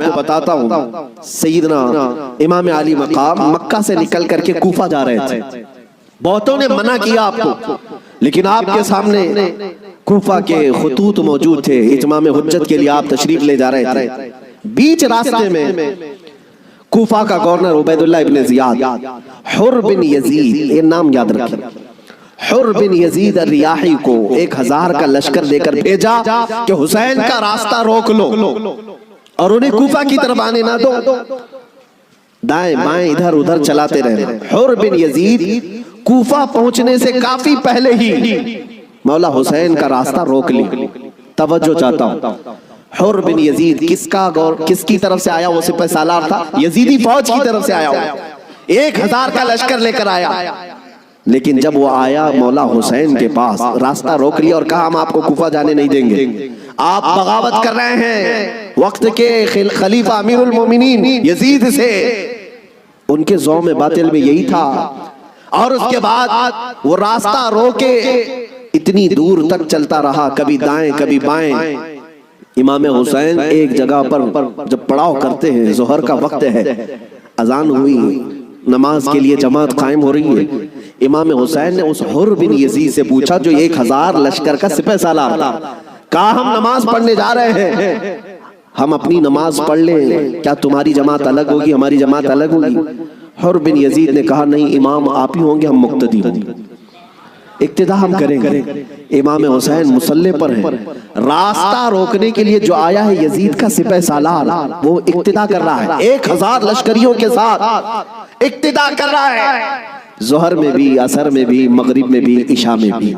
کو بتاتا ہوں، سیدنا امام علی مقام مکہ سے نکل کر کے کوفہ جا رہے تھے، بہتوں نے منع کیا آپ کو، لیکن آپ کے سامنے کوفہ کے خطوط موجود تھے، اتمام حجت کے لیے آپ تشریف لے جا رہے تھے۔ بیچ راستے میں کوفہ کا گورنر عبید اللہ ابن زیاد، حر بن یزید، یہ نام یاد رکھیں، حر بن یزید الریاحی کو 1000 کا لشکر دے کر بھیجا کہ حسین کا راستہ روک لو اور انہیں کوفہ کی طرف آنے نہ دو، دائیں بائیں ادھر ادھر چلاتے رہے۔ حر بن یزید کوفہ پہنچنے سے کافی پہلے ہی مولا حسین کا راستہ روک لی۔ توجہ چاہتا ہوں، حر بن یزید کس کی طرف سے آیا؟ وہ سپہ سالار تھا، یزیدی فوج کی طرف سے آیا، 1000 کا لشکر لے کر آیا، لیکن جب وہ آیا مولا حسین کے پاس، راستہ روک لیا اور کہا ہم آپ کو کوفہ جانے نہیں دیں گے، آپ بغاوت کر رہے ہیں وقت کے خلیفہ امیر المومنین یزید سے۔ ان کے ذوم باطل میں یہی تھا، اور اس کے بعد وہ راستہ روکے اتنی دور تک چلتا رہا، کبھی دائیں کبھی بائیں۔ امام حسین ایک جگہ پر جب پڑاؤ کرتے ہیں، ظہر کا وقت ہے، اذان ہوئی، نماز کے لیے جماعت قائم ہو رہی ہے، امام حسین نے اس حر بن یزید سے پوچھا جو 1000 لشکر کا سپہ سالار تھا، کہا ہم نماز پڑھنے جا رہے ہیں، ہم اپنی نماز پڑھ لیں، کیا تمہاری جماعت الگ ہوگی ہماری جماعت الگ ہوگی؟ حر بن یزید نے کہا نہیں، امام آپ ہی ہوں گے، ہم مقتدی ہوں گے، اقتداء ہم کریں گے۔ امام حسین مصلی پر ہیں، راستہ روکنے کے لیے جو آیا ہے یزید کا سپہ سالار، وہ اقتداء کر رہا ہے، 1000 لشکریوں کے ساتھ اقتداء کر رہا ہے، ظہر میں بھی، عصر میں بھی، مغرب میں بھی، عشاء میں بھی،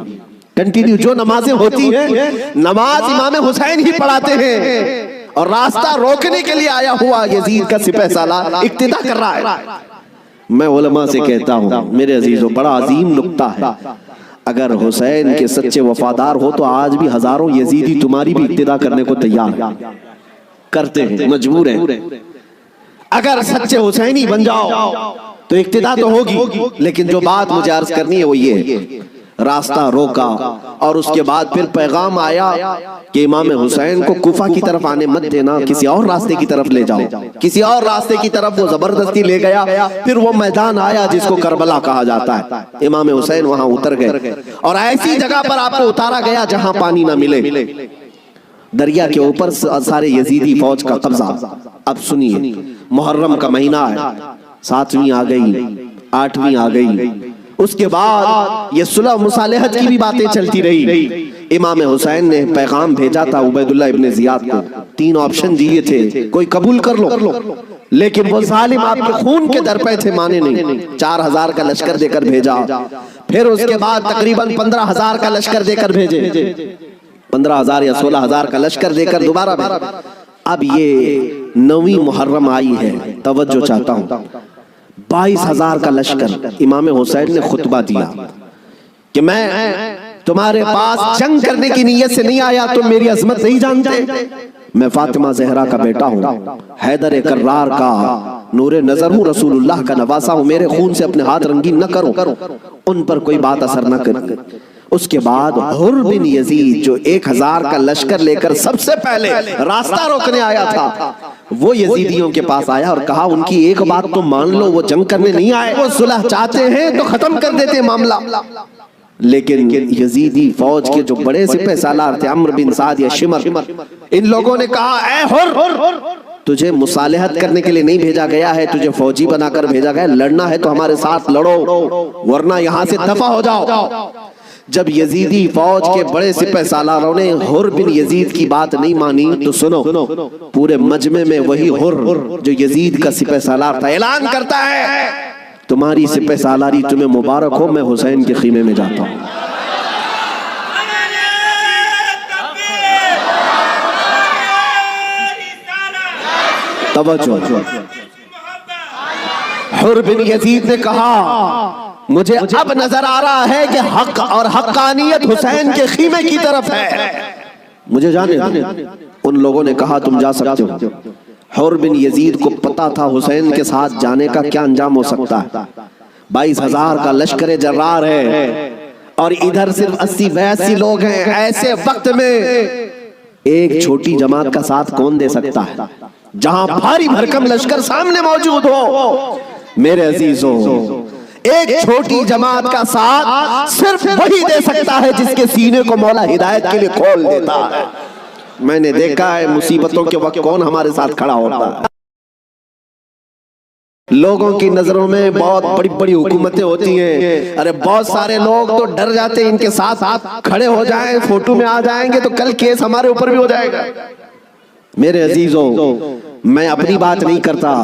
کنٹینیو جو نمازیں ہوتی ہیں نماز امام حسین ہی پڑھاتے ہیں، اور راستہ روکنے کے لیے آیا ہوا یزید کا سپہ سالار اقتداء کر رہا ہے۔ میں علماء سے کہتا ہوں میرے عزیزوں، بڑا عظیم نکتہ ہے، اگر حسین کے سچے وفادار ہو تو آج بھی ہزاروں یزیدی تمہاری بھی اقتداء کرنے کو تیار کرتے ہیں، مجبور ہیں۔ اگر سچے حسینی بن جاؤ تو اقتداء تو ہوگی، لیکن جو بات مجھے عرض کرنی ہے وہ یہ، راستہ روکا اور اس کے بعد پھر پیغام آیا کہ امام حسین کو کوفہ کی طرف آنے مت دینا، کسی اور راستے کی طرف لے جاؤ، کسی اور راستے کی طرف وہ زبردستی لے گیا۔ پھر وہ میدان آیا جس کو کربلا کہا جاتا ہے، امام حسین وہاں اتر گئے اور ایسی جگہ پر آپ کو اتارا گیا جہاں پانی نہ ملے، دریا کے اوپر سارے یزیدی فوج کا قبضہ۔ اب سنیے، محرم کا مہینہ ہے، 7ویں آ گئی، 8ویں آ گئی، اس کے بعد یہ صلح مصالحت کی بھی باتیں چلتی رہی۔ امام حسین نے پیغام بھیجا تھا عبید اللہ ابن زیاد کو، 3 آپشن دیے تھے، کوئی قبول کر لو، لیکن وہ ظالم آپ کے خون کے در پہ تھے، مانے نہیں، 4000 کا لشکر دے کر بھیجا، پھر اس کے بعد تقریباً 15000 کا لشکر دے کر بھیجے، 15000 یا 16000 کا لشکر دے کر دوبارہ بھیجا۔ اب یہ 9ویں محرم آئی ہے، توجہ چاہتا ہوں، 22000 کا لشکر۔ امام حسین نے خطبہ دیا کہ میں تمہارے پاس جنگ کرنے کی نیت سے نہیں آیا، تم میری عظمت نہیں جانتے، میں فاطمہ زہرا کا بیٹا ہوں، حیدر کرار کا نور نظر ہوں، رسول اللہ کا نواسا ہوں، میرے خون سے اپنے ہاتھ رنگین نہ کرو، ان پر کوئی بات اثر نہ کرے۔ اس کے بعد حر بن یزید جو 1000 کا لشکر لے کر سب سے پہلے راستہ روکنے آیا تھا، وہ یزیدیوں کے پاس آیا اور کہا ان کی ایک بات تو مان لو، وہ جنگ کرنے نہیں آئے، وہ صلح چاہتے ہیں تو ختم کر دیتے معاملہ۔ لیکن یزیدی فوج کے جو بڑے سپہ سالار تھے، عمرو بن سعد یا شمر، ان لوگوں نے کہا اے حر، تجھے مصالحت کرنے کے لیے نہیں بھیجا گیا ہے، تجھے فوجی بنا کر بھیجا گیا ہے، لڑنا ہے تو ہمارے ساتھ لڑو ورنہ یہاں سے دفع ہو جاؤ۔ جب یزیدی فوج کے بڑے سپہ سالاروں نے حر بن یزید کی بات نہیں مانی تو سنو، پورے مجمع میں وہی حر جو یزید کا سپہ سالار تھا اعلان کرتا ہے تمہاری سپہ سالاری تمہیں مبارک ہو، میں حسین کے خیمے میں جاتا ہوں۔ توجہ، حر بن یزید نے کہا مجھے اب نظر آ رہا ہے کہ حق اور حقانیت حسین کے خیمے کی طرف ہے، مجھے جانے دیں۔ ان لوگوں نے کہا تم جا سکتے ہو۔ حر بن یزید کو پتا تھا حسین کے ساتھ جانے کا کیا انجام ہو سکتا ہے، 22000 کا لشکر جرار ہے اور ادھر صرف 80-82 لوگ ہیں۔ ایسے وقت میں ایک چھوٹی جماعت کا ساتھ کون دے سکتا ہے جہاں بھاری بھرکم لشکر سامنے موجود ہو؟ میرے عزیزوں، ایک چھوٹی جماعت کا ساتھ صرف وہی دے سکتا ہے جس کے سینے کو مولا ہدایت کے لیے کھول دیتا ہے۔ میں نے دیکھا ہے مصیبتوں کے وقت کون ہمارے ساتھ کھڑا ہوتا ہے۔ لوگوں کی نظروں میں بہت بڑی بڑی حکومتیں ہوتی ہیں، ارے بہت سارے لوگ تو ڈر جاتے ہیں ان کے ساتھ کھڑے ہو جائیں، فوٹو میں آ جائیں گے تو کل کیس ہمارے اوپر بھی ہو جائے گا۔ میرے عزیزوں، میں اپنی بات نہیں کرتا،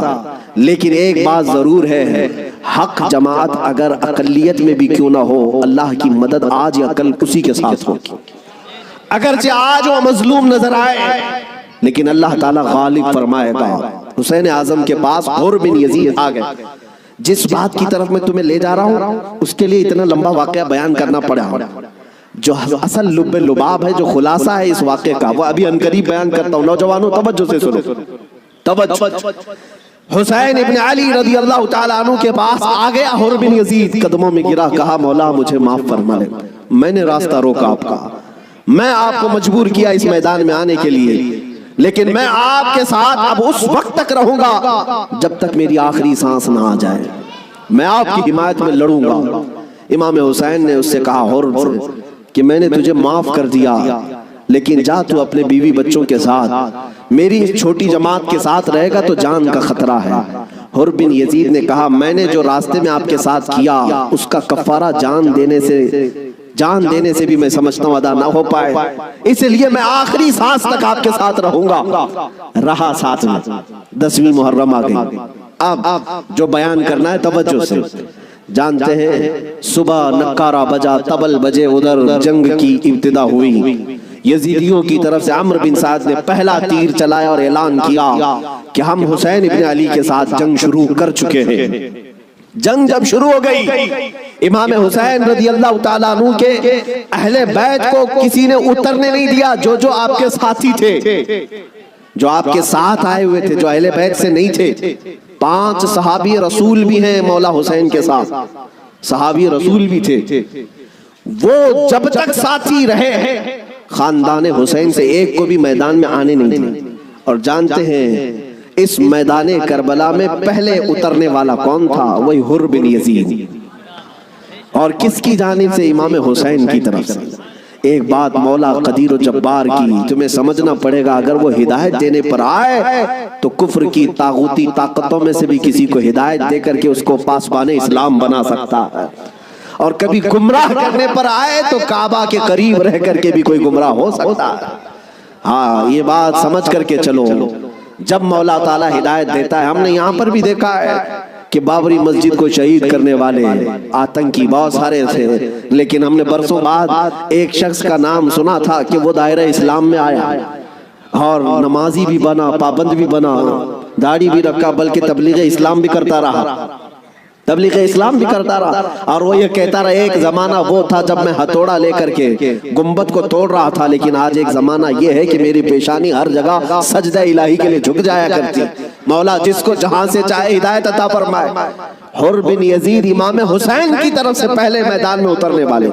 لیکن ایک بات ضرور ہے، حق جماعت اگر اقلیت میں بھی کیوں نہ ہو، اللہ کی مدد آج یا کل اسی کے ساتھ ہوگی۔ اگرچہ آج وہ مظلوم نظر آئے، لیکن اللہ تعالیٰ غالب فرمائے گا۔ حسین اعظم کے پاس حر بن یزید آ گئے۔ جس بات کی طرف میں تمہیں لے جا رہا ہوں اس کے لیے اتنا لمبا واقعہ بیان کرنا پڑا۔ جو اصل لب لباب ہے، جو خلاصہ ہے اس واقعے کا، وہ ابھی عنقریب بیان کرتا ہوں۔ نوجوانوں توجہ سے سنو، توجہ۔ حسین ابن علی رضی اللہ تعالیٰ عنہ کے پاس آ گیا حر بن یزید، قدموں میں گرا، کہا مولا مجھے معاف فرما لے، میں نے راستہ روکا آپ کا، میں آپ کو مجبور کیا اس میدان میں آنے کے لیے، لیکن میں آپ کے ساتھ اب اس وقت تک رہوں گا جب تک میری آخری سانس نہ آ جائے، میں آپ کی حمایت میں لڑوں گا۔ امام حسین نے اس سے کہا حر کہ میں نے تجھے معاف کر دیا، لیکن جا تو اپنے بیوی بچوں کے ساتھ، میری اس چھوٹی جماعت کے ساتھ رہے گا تو جان کا خطرہ ہے۔ حر بن یزید نے کہا میں نے جو راستے میں آپ کے ساتھ کیا اس کا کفارہ جان دینے سے بھی میں سمجھتا ہوں ادا نہ ہو پائے، اس لیے میں آخری سانس تک آپ کے ساتھ رہوں گا۔ رہا ساتھ میں۔ 10ویں محرم آ گئی۔ اب جو بیان کرنا ہے توجہ سے جانتے ہیں، صبح نکارہ بجا، طبل بجے، ادھر جنگ کی ابتدا ہوئی۔ یزیدیوں کی طرف سے عمرو بن سعد نے پہلا تیر چلایا اور اعلان کیا کہ ہم حسین ابن علی کے ساتھ جنگ شروع کر چکے ہیں۔ جنگ جب شروع ہو گئی، امام حسین رضی اللہ تعالیٰ عنہ کے اہل بیت کو کسی نے اترنے نہیں دیا، جو آپ کے ساتھی تھے، جو آپ کے ساتھ آئے ہوئے تھے، جو اہل بیت سے نہیں تھے۔ 5 صحابی رسول بھی ہیں مولا حسین کے ساتھ، صحابی رسول بھی تھے، وہ جب تک ساتھی رہے خاندان حسین سے ایک کو بھی میدان میں آنے نہیں دیا۔ اور جانتے ہیں اس میدان کربلا میں پہلے اترنے والا کون تھا؟ وہی حر بن یزید، اور کس کی جانب سے؟ امام حسین کی طرف سے۔ ایک بات مولا قدیر و جبار کی تمہیں سمجھنا پڑے گا، اگر وہ ہدایت دینے پر آئے تو کفر کی طاغوتی طاقتوں میں سے بھی کسی کو ہدایت دے کر کے اس کو پاسبان اسلام بنا سکتا ہے، اور کبھی گمراہ کرنے پر آئے تو کعبہ کے قریب رہ کر کے بھی کوئی گمراہ ہو سکتا ہے۔ ہاں، یہ بات سمجھ کر کے چلو۔ جب مولا تعالیٰ ہدایت دیتا ہے، ہم نے یہاں پر بھی دیکھا ہے کہ بابری مسجد کو شہید کرنے والے آتنکی بہت سارے تھے، لیکن ہم نے برسوں بعد ایک شخص کا نام سنا تھا کہ وہ دائرہ اسلام میں آیا اور نمازی بھی بنا، پابند بھی بنا، داڑھی بھی رکھا، بلکہ تبلیغ اسلام بھی کرتا رہا، تبلیغ اسلام بھی کرتا رہا، اور وہ یہ کہتا رہا ایک زمانہ وہ تھا جب میں ہتھوڑا لے کر کے گنبد کو توڑ رہا تھا، لیکن آج ایک زمانہ یہ ہے کہ میری پیشانی ہر جگہ سجدہ الہی کے لیے جھک جایا کرتی۔ مولا جس کو جہاں سے چاہے ہدایت عطا فرمائے۔ حر بن یزید امام حسین کی طرف سے پہلے میدان میں اترنے والے۔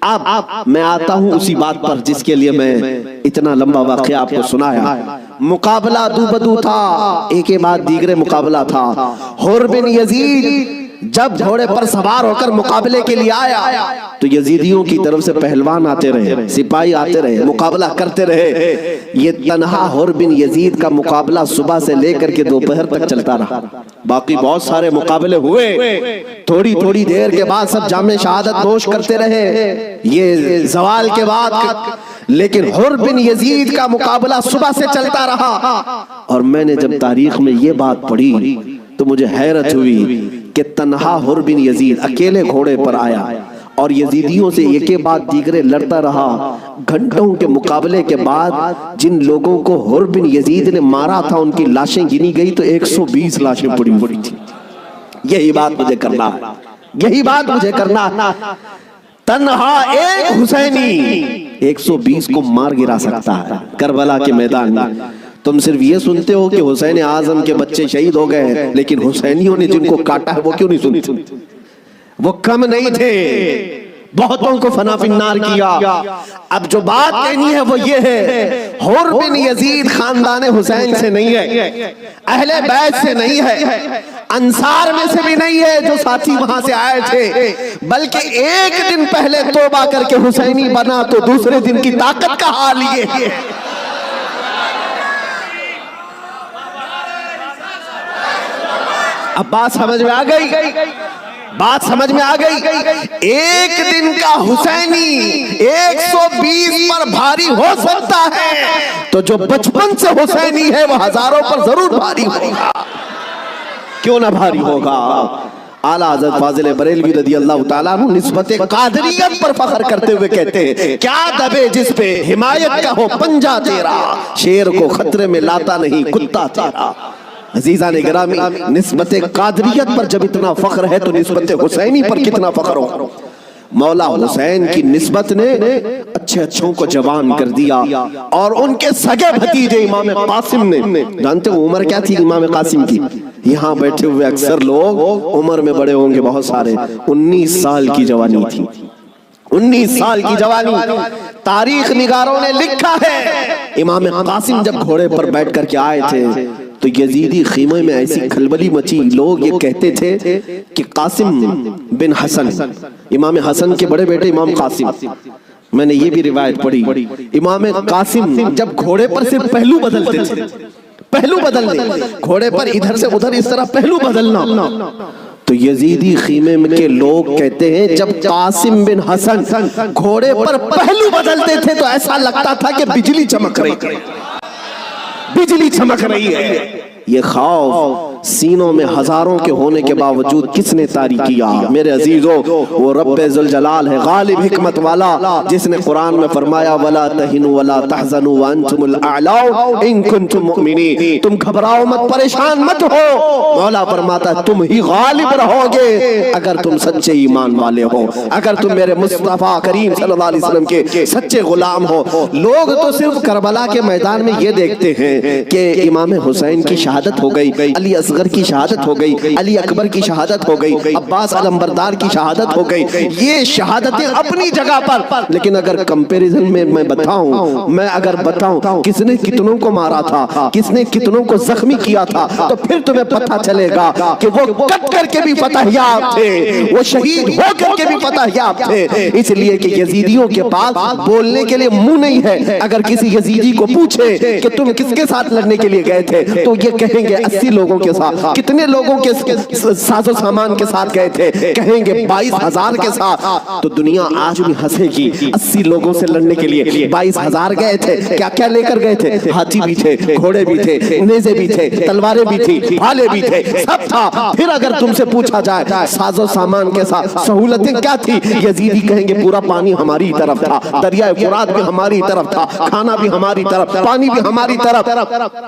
اب میں آتا ہوں اسی بات پر جس کے لیے میں اتنا لمبا واقعہ آپ کو سنایا۔ مقابلہ دو بدو تھا، ایک کے بعد دیگرے مقابلہ تھا۔ حر بن یزید جب گھوڑے پر سوار ہو کر مقابلے کے لیے آیا تو یزیدیوں کی طرف سے پہلوان آتے رہے، سپاہی آتے رہے، مقابلہ کرتے رہے۔ یہ تنہا حر بن یزید کا مقابلہ صبح سے لے کر کے دوپہر تک چلتا رہا۔ باقی بہت سارے مقابلے ہوئے، تھوڑی تھوڑی دیر کے بعد سب جام شہادت نوش کرتے رہے، یہ زوال کے بعد، لیکن حر بن یزید کا مقابلہ صبح سے چلتا رہا۔ اور میں نے جب تاریخ میں یہ بات پڑھی تو مجھے حیرت ہوئی کہ تنہا حر بن یزید اکیلے گھوڑے پر آیا اور یزیدیوں سے ایک کے بعد دیگرے لڑتا رہا۔ گھنٹوں کے مقابلے کے بعد جن لوگوں کو حر بن یزید نے مارا تھا ان کی لاشیں گنی گئی تو 120 لاشیں پڑی ہوئی تھی۔ یہی بات مجھے کرنا ہے، یہی بات مجھے کرنا ہے۔ تنہا ایک حسینی 120 کو مار گرا سکتا ہے کربلا کے میدان میں۔ تم صرف یہ سنتے ہو کہ حسین اعظم کے بچے شہید ہو گئے، لیکن حسینیوں نے جن کو کاٹا ہے وہ کیوں نہیں سنتے؟ وہ کم نہیں تھے، بہتوں کو فنا فی النار کیا۔ اب جو بات کہنی ہے وہ یہ ہے، حر بن یزید خاندان حسین سے نہیں ہے، اہل بیت سے نہیں ہے، انصار میں سے بھی نہیں ہے جو ساتھی وہاں سے آئے تھے، بلکہ ایک دن پہلے توبہ کر کے حسینی بنا تو دوسرے دن کی طاقت کا حال یہ ہے۔ اب بات سمجھ میں آ گئی، بات سمجھ میں آ گئی۔ ایک دن کا حسینی 120 پر بھاری ہو سکتا ہے، تو جو بچپن سے حسینی ہے وہ ہزاروں پر ضرور بھاری ہوگا، کیوں نہ بھاری ہوگا۔ اعلیٰ حضرت فاضل بریلوی رضی اللہ تعالیٰ عنہ نسبت قادریت پر فخر کرتے ہوئے کہتے ہیں، کیا دبے جس پہ حمایت کا ہو پنجہ تیرا، شیر کو خطرے میں لاتا نہیں کتا تیرا۔ عزیزان گرامی، نسبت قادریت پر جب اتنا فخر ہے تو نسبت حسینی پر کتنا فخر ہو۔ مولا حسین کی نسبت نے اچھے اچھوں کو جوان کر دیا، اور ان کے سگے بھتیجے امام قاسم نے، جانتے ہو عمر کیا تھی امام قاسم کی؟ یہاں بیٹھے ہوئے اکثر لوگ عمر میں بڑے ہوں گے بہت سارے، 19 سال کی جوانی تھی، 19 سال کی جوانی۔ تاریخ نگاروں نے لکھا ہے امام قاسم جب گھوڑے پر بیٹھ کر کے آئے تھے تو یزیدی خیمے میں ایسی کھلبلی مچی، لوگ یہ کہتے تھے کہ قاسم بن حسن، امام حسن کے بڑے بیٹے امام قاسم، میں نے یہ بھی روایت پڑھی، امام قاسم جب گھوڑے پر صرف پہلو بدلتے تھے، پہلو بدلنے، گھوڑے پر ادھر سے ادھر اس طرح پہلو بدلنا، تو یزیدی خیمے کے لوگ کہتے ہیں جب قاسم بن حسن گھوڑے پر پہلو بدلتے تھے تو ایسا لگتا تھا کہ بجلی چمک رہی ہے، بجلی چمک رہی ہے۔ یہ خوف سینوں میں ہزاروں کے ہونے کے باوجود کس نے طاری کیا؟ میرے عزیزو، وہ رب ذوالجلال ہے، غالب حکمت والا، جس نے قرآن میں فرمایا وَلَا تَهِنُوا وَلَا تَحْزَنُوا وَأَنْتُمُ الْأَعْلَوْنَ إِن كُنتُم مُؤْمِنِينَ، تم گھبراؤ مت، پریشان مت ہو، مولا فرماتا ہے تم ہی غالب رہو گے اگر تم سچے ایمان والے ہو، اگر تم میرے مصطفیٰ کریم صلی اللہ علیہ وسلم کے سچے غلام ہو۔ لوگ تو صرف کربلا کے میدان میں یہ دیکھتے ہیں کہ امام حسین کی شہادت ہو گئی، علی اصغر کی شہادت ہو گئی، علی اکبر کی شہادت ہو گئی، عباس علمبردار کی شہادت ہو گئی، یہ شہادتیں اپنی جگہ پر، لیکن اگر کمپیریزن میں میں اگر بتاؤں کس نے کتنوں کو مارا تھا، کس نے کتنوں کو زخمی کیا تھا، تو پھر تمہیں پتہ چلے گا کہ وہ کٹ کر کے بھی فتح یاب تھے، وہ شہید ہو کر کے بھی فتح یاب تھے۔ اس لیے کہ یزیدیوں کے پاس بولنے کے لیے منہ نہیں ہے، اگر کسی یزیدی کو پوچھے کہ تم کس کے ساتھ لڑنے کے لیے گئے تھے تو یہ کہیں گے 80 لوگوں کے ساتھ۔ کتنے لوگوں کے ساز و سامان کے ساتھ گئے تھے؟ کہیں گے 22,000 کے ساتھ۔ تو دنیا آج بھی ہنسے گی، 80 لوگوں سے لڑنے کے لیے 22,000 گئے تھے، کیا کیا لے کر گئے تھے؟ ہاتھی بھی تھے، گھوڑے بھی تھے، نیزے بھی تھے، تلواریں بھی تھی، بھالے بھی تھے، سب تھا۔ پھر اگر تم سے پوچھا جائے ساز و سامان کے ساتھ سہولتیں کیا تھی، یزیدی کہیں گے پورا پانی ہماری طرف تھا، دریائے فرات بھی ہماری طرف تھا، کھانا بھی ہماری طرف، پانی بھی ہماری طرف۔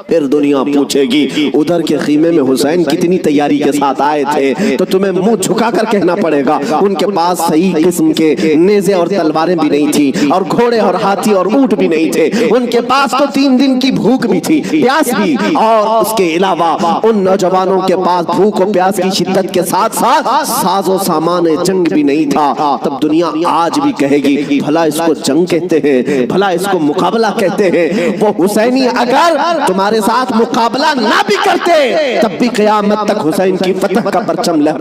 پھر دنیا پوچھے گی ادھر کے خیمے میں حسین کتنی تیاری کے ساتھ آئے تھے، تو تمہیں منہ جھکا کر کہنا پڑے گا ان کے پاس صحیح قسم کے نیزے اور تلواریں بھی نہیں تھی، اور گھوڑے اور ہاتھی اور اونٹ بھی نہیں تھے، ان کے پاس تو 3 دن کی بھوک بھی تھی، پیاس بھی، اور اس کے علاوہ ان نوجوانوں کے پاس بھوک و پیاس کی شدت کے ساتھ ساتھ ساز و سامان جنگ بھی نہیں تھا۔ تب دنیا آج بھی کہے گی بھلا اس کو جنگ کہتے ہیں، بھلا اس کو مقابلہ کہتے ہیں۔ وہ حسینی اگر تمہارے ساتھ مقابلہ نہ بھی کرتے تب بھی قیامت تک حسین کی فتح کا پرچم لہرا